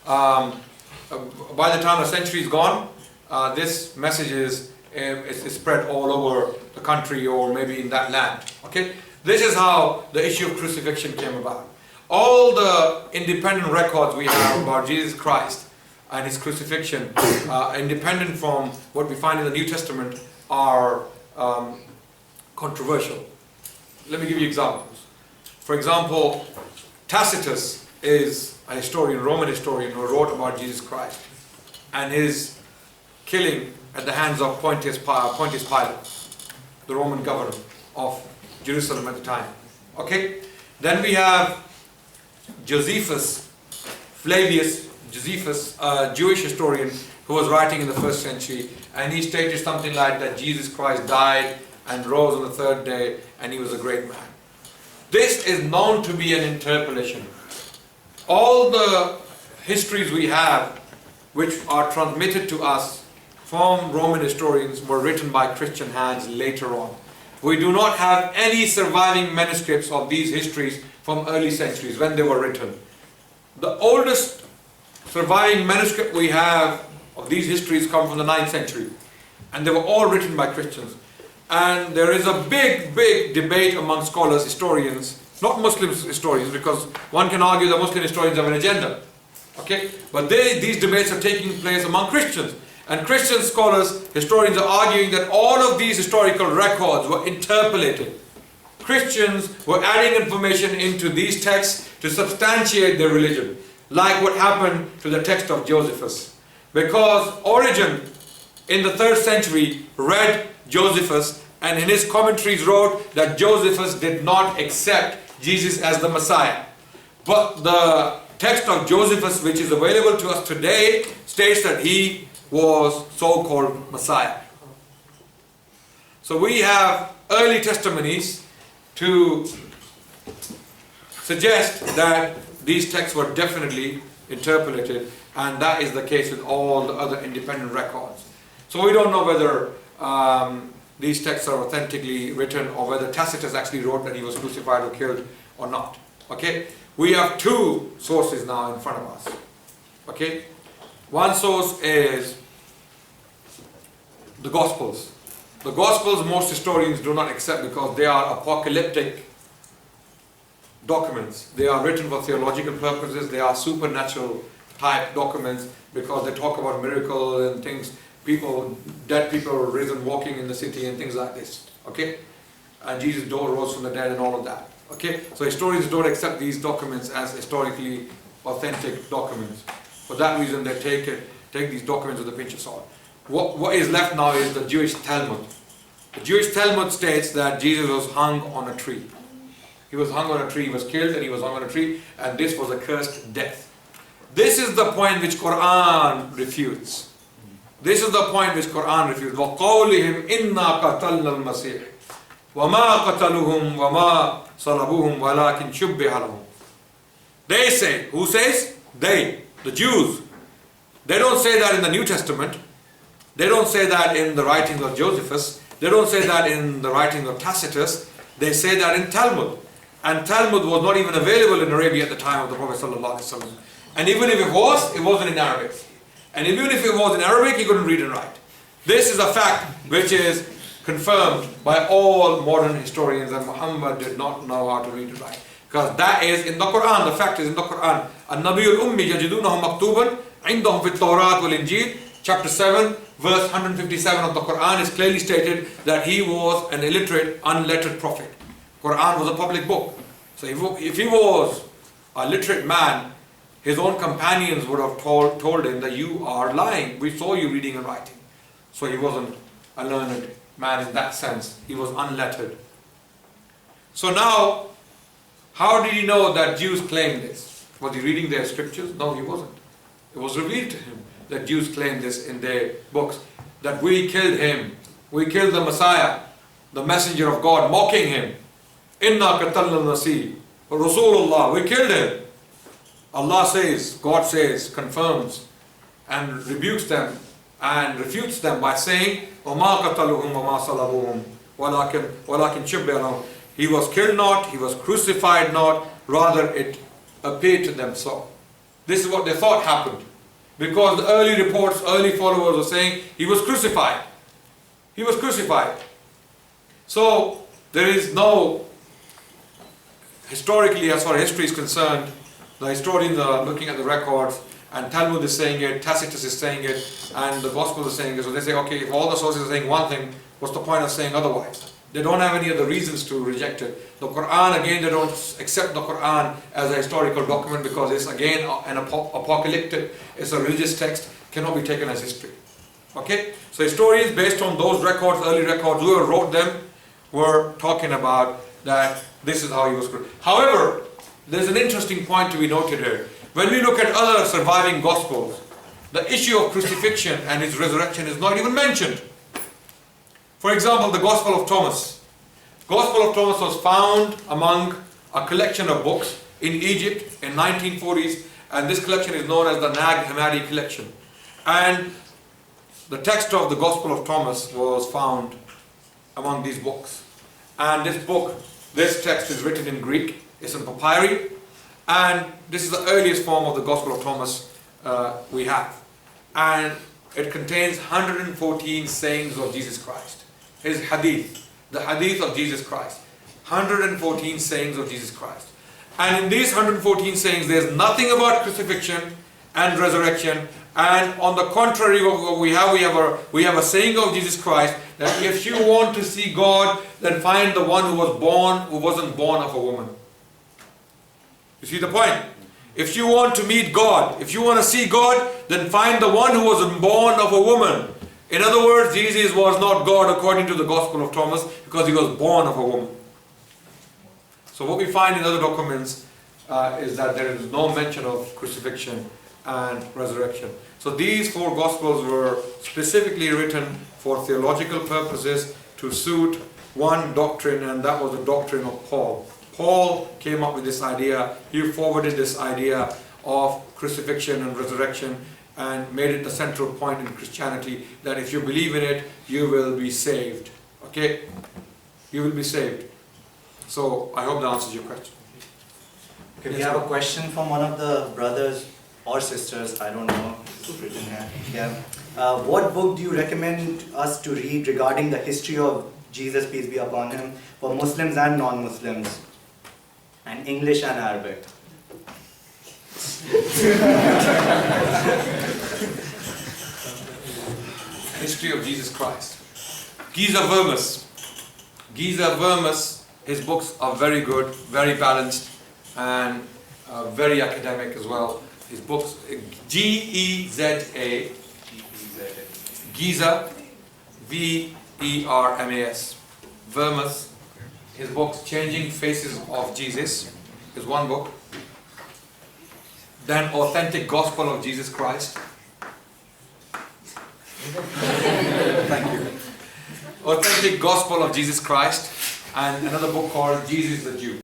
Um, by the time a century is gone, this message is spread all over the country or maybe in that land. Okay, this is how the issue of crucifixion came about. All the independent records we have about Jesus Christ and his crucifixion, independent from what we find in the New Testament, are controversial. Let me give you examples. For example, Tacitus is a historian, Roman historian, who wrote about Jesus Christ and his killing at the hands of Pontius Pilate, the Roman governor of Jerusalem at the time. Okay? Then we have Flavius Josephus, a Jewish historian who was writing in the 1st century, and he stated something like that Jesus Christ died and rose on the 3rd day and he was a great man. This is known to be an interpolation. All the histories we have which are transmitted to us from Roman historians were written by Christian hands later on. We do not have any surviving manuscripts of these histories from early centuries when they were written. The oldest surviving manuscript we have of these histories come from the 9th century, and they were all written by Christians. And there is a big debate among scholars, historians, not Muslim historians, because one can argue that Muslim historians have an agenda. Okay? But these debates are taking place among Christians. And Christian scholars, historians, are arguing that all of these historical records were interpolated. Christians were adding information into these texts to substantiate their religion, like what happened to the text of Josephus. Because Origen in the 3rd century read Josephus, and in his commentaries wrote that Josephus did not accept Jesus as the Messiah. But the text of Josephus, which is available to us today, states that he was so-called Messiah. So we have early testimonies to suggest that these texts were definitely interpolated, and that is the case with all the other independent records. So we don't know whether these texts are authentically written or whether Tacitus actually wrote that he was crucified or killed or not. Okay? We have two sources now in front of us. Okay? One source is the Gospels. The Gospels most historians do not accept because they are apocalyptic documents. They are written for theological purposes. They are supernatural type documents because they talk about miracles and things, dead people risen walking in the city and things like this. Okay? And Jesus rose from the dead and all of that. Okay? So historians don't accept these documents as historically authentic documents. For that reason they take these documents with a pinch of salt. What is left now is the Jewish Talmud. The Jewish Talmud states that Jesus was hung on a tree. He was hung on a tree, he was killed and he was hung on a tree, and this was a cursed death. This is the point which Quran refutes. This is the point which Quran refutes. وَقَوْلِهِمْ إِنَّا قَتَلْنَا الْمَسِيحِ وَمَا قَتَلُهُمْ وَمَا صَلَبُوهُمْ وَلَكِنْ شُبِّهَ لَهُمْ. They say, who says? They, the Jews. They don't say that in the New Testament. They don't say that in the writings of Josephus. They don't say that in the writings of Tacitus. They say that in Talmud. And Talmud was not even available in Arabia at the time of the Prophet ﷺ. And even if it was, it wasn't in Arabic. And even if it was in Arabic, he couldn't read and write. This is a fact which is confirmed by all modern historians, that Muhammad did not know how to read and write. Because that is in the Quran, the fact is in the Quran. النبي الأمي يجدونه مكتوبا عندهم في التوراة والإنجيل. Chapter 7, verse 157 of the Quran is clearly stated that he was an illiterate, unlettered prophet. Quran was a public book. So if he was a literate man, his own companions would have told him that you are lying. We saw you reading and writing. So he wasn't a learned man in that sense. He was unlettered. So now, how did he know that Jews claimed this? Was he reading their scriptures? No, he wasn't. It was revealed to him that Jews claimed this in their books, that we killed him. We killed the Messiah, the messenger of God, mocking him. Inna qatalna al-Masih, Rasulullah, we killed him. Allah says, God says, confirms and rebukes them and refutes them by saying, وَمَا قَتَلُهُمْ وَمَا صَلَبُوهُمْ وَلَكِنْ شُبِّهَ لَهُمْ. He was killed not, he was crucified not, rather it appeared to them so. This is what they thought happened. Because the early reports, early followers were saying he was crucified. He was crucified. So there is no, historically, as far as history is concerned, the historians are looking at the records, and Talmud is saying it, Tacitus is saying it, and the Gospel is saying it. So they say, okay, if all the sources are saying one thing, what's the point of saying otherwise? They don't have any other reasons to reject it. The Quran, again, they don't accept the Quran as a historical document because it's again an apocalyptic, it's a religious text, cannot be taken as history. Okay? So historians, based on those records, early records, whoever wrote them, were talking about that this is how he was crucified. However, there's an interesting point to be noted here. When we look at other surviving Gospels, the issue of crucifixion and his resurrection is not even mentioned. For example, the Gospel of Thomas. Gospel of Thomas was found among a collection of books in Egypt in 1940s, and this collection is known as the Nag Hammadi collection. And the text of the Gospel of Thomas was found among these books. And this text is written in Greek. It's in papyri, and this is the earliest form of the Gospel of Thomas we have. And it contains 114 sayings of Jesus Christ. His hadith, the hadith of Jesus Christ. 114 sayings of Jesus Christ. And in these 114 sayings, there's nothing about crucifixion and resurrection. And on the contrary, what we have a saying of Jesus Christ that if you want to see God, then find the one who wasn't born of a woman. You see the point? If you want to meet God, if you want to see God, then find the one who wasn't born of a woman. In other words, Jesus was not God according to the Gospel of Thomas because he was born of a woman. So what we find in other documents is that there is no mention of crucifixion and resurrection. So these four Gospels were specifically written for theological purposes to suit one doctrine, and that was the doctrine of Paul. Paul came up with this idea. He forwarded this idea of crucifixion and resurrection and made it the central point in Christianity, that if you believe in it, you will be saved. Okay? You will be saved. So I hope that answers your question. Okay, we have a question from one of the brothers or sisters, I don't know, it's written here. Yeah. What book do you recommend us to read regarding the history of Jesus, peace be upon him, for Muslims and non-Muslims, and English and Arabic? History of Jesus Christ. Giza Vermes. Giza Vermes, his books are very good, very balanced, and very academic as well. His books, G-E-Z-A, Giza, V-E-R-M-A-S, Vermes. His books, Changing Faces of Jesus, is one book. Then Authentic Gospel of Jesus Christ. Thank you. Authentic Gospel of Jesus Christ. And another book called Jesus the Jew.